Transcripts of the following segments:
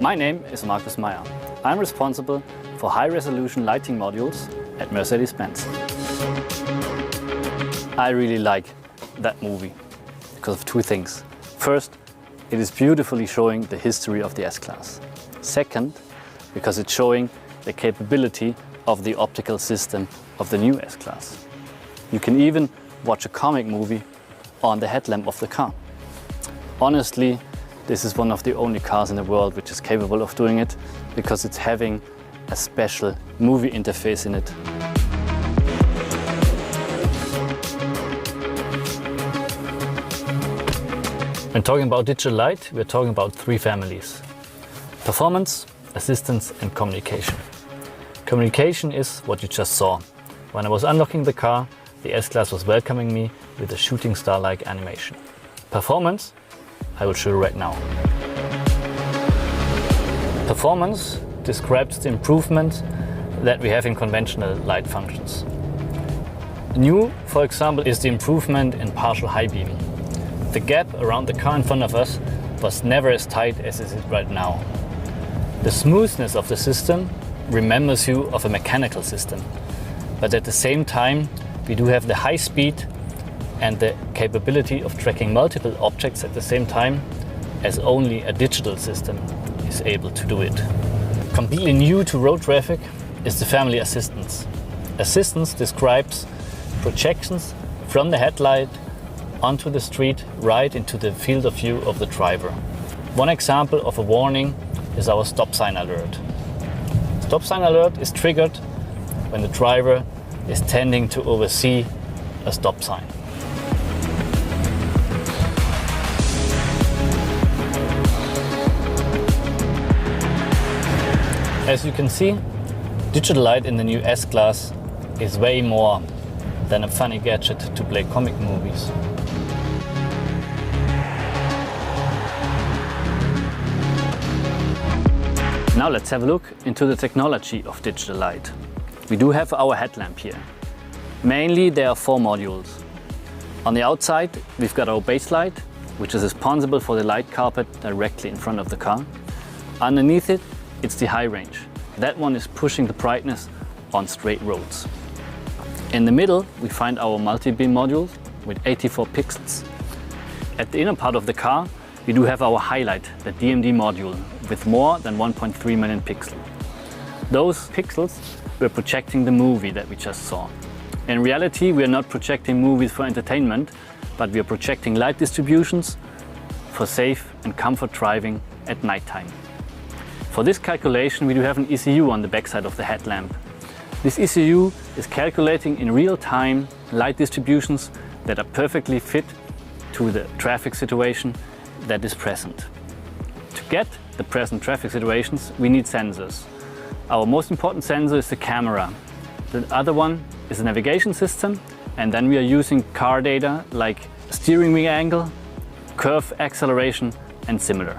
My name is Markus Meyer. I'm responsible for high-resolution lighting modules at Mercedes-Benz. I really like that movie because of two things. First, it is beautifully showing the history of the S-Class. Second, because it's showing the capability of the optical system of the new S-Class. You can even watch a comic movie on the headlamp of the car. Honestly, this is one of the only cars in the world which is capable of doing it because it's having a special movie interface in it. When talking about digital light, we're talking about three families: performance, assistance and communication. Communication is what you just saw. When I was unlocking the car, the S-Class was welcoming me with a shooting star-like animation. Performance, I will show you right now. Performance describes the improvement that we have in conventional light functions. New, for example, is the improvement in partial high beam. The gap around the car in front of us was never as tight as it is right now. The smoothness of the system remembers you of a mechanical system, but at the same time we do have the high speed and the capability of tracking multiple objects at the same time, as only a digital system is able to do it. Completely new to road traffic is the family assistance. Assistance describes projections from the headlight onto the street, right into the field of view of the driver. One example of a warning is our stop sign alert. Stop sign alert is triggered when the driver is tending to oversee a stop sign. As you can see, digital light in the new S-Class is way more than a funny gadget to play comic movies. Now let's have a look into the technology of digital light. We do have our headlamp here. Mainly there are 4 modules. On the outside we've got our base light, which is responsible for the light carpet directly in front of the car. Underneath it, it's the high range. That one is pushing the brightness on straight roads. In the middle we find our multi-beam module with 84 pixels. At the inner part of the car we do have our highlight, the DMD module, with more than 1.3 million pixels. Those pixels were projecting the movie that we just saw. In reality, we are not projecting movies for entertainment, but we are projecting light distributions for safe and comfort driving at nighttime. For this calculation, we do have an ECU on the backside of the headlamp. This ECU is calculating in real time light distributions that are perfectly fit to the traffic situation that is present. To get the present traffic situations, we need sensors. Our most important sensor is the camera. The other one is the navigation system, and then we are using car data like steering wheel angle, curve acceleration and similar.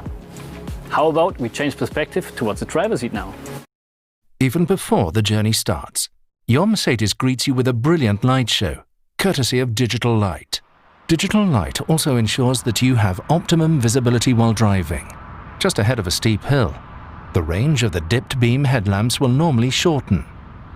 How about we change perspective towards the driver's seat now? Even before the journey starts, your Mercedes greets you with a brilliant light show, courtesy of digital light. Digital light also ensures that you have optimum visibility while driving. Just ahead of a steep hill, the range of the dipped beam headlamps will normally shorten.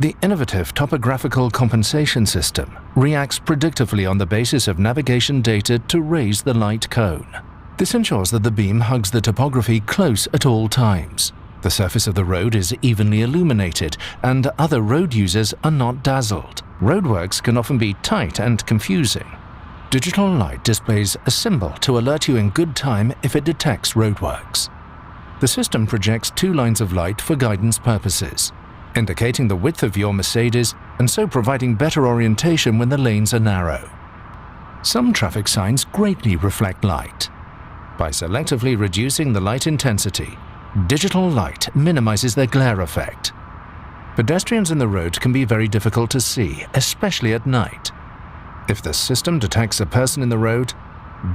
The innovative topographical compensation system reacts predictively on the basis of navigation data to raise the light cone. This ensures that the beam hugs the topography close at all times. The surface of the road is evenly illuminated and other road users are not dazzled. Roadworks can often be tight and confusing. Digital light displays a symbol to alert you in good time if it detects roadworks. The system projects 2 lines of light for guidance purposes, indicating the width of your Mercedes and so providing better orientation when the lanes are narrow. Some traffic signs greatly reflect light. By selectively reducing the light intensity, digital light minimizes their glare effect. Pedestrians in the road can be very difficult to see, especially at night. If the system detects a person in the road,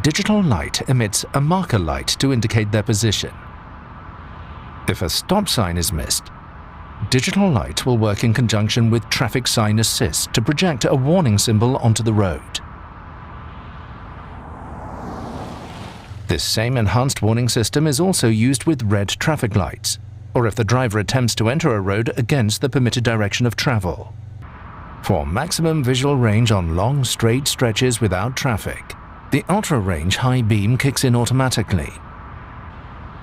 digital light emits a marker light to indicate their position. If a stop sign is missed, digital light will work in conjunction with traffic sign assist to project a warning symbol onto the road. This same enhanced warning system is also used with red traffic lights, or if the driver attempts to enter a road against the permitted direction of travel. For maximum visual range on long, straight stretches without traffic, the ultra-range high beam kicks in automatically.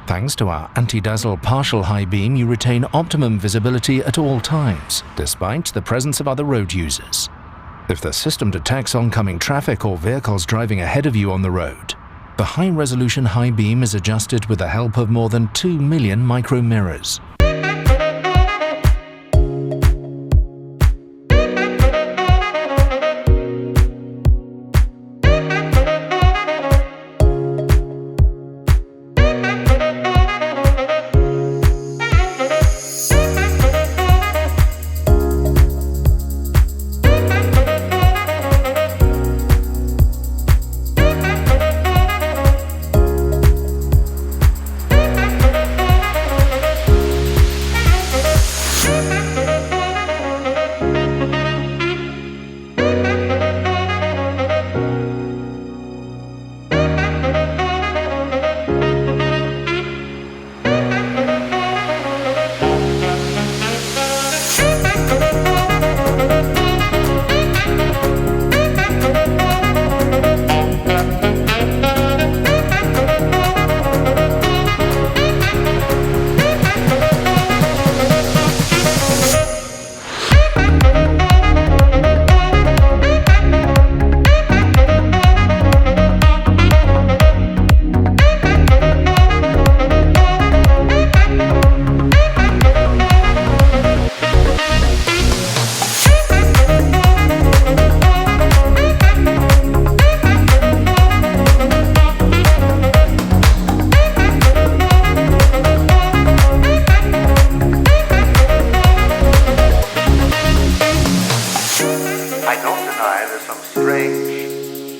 Thanks to our anti-dazzle partial high beam, you retain optimum visibility at all times, despite the presence of other road users. If the system detects oncoming traffic or vehicles driving ahead of you on the road, the high-resolution high beam is adjusted with the help of more than 2 million micro-mirrors.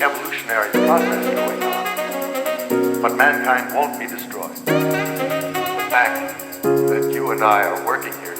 Evolutionary process going on, but mankind won't be destroyed. The fact that you and I are working here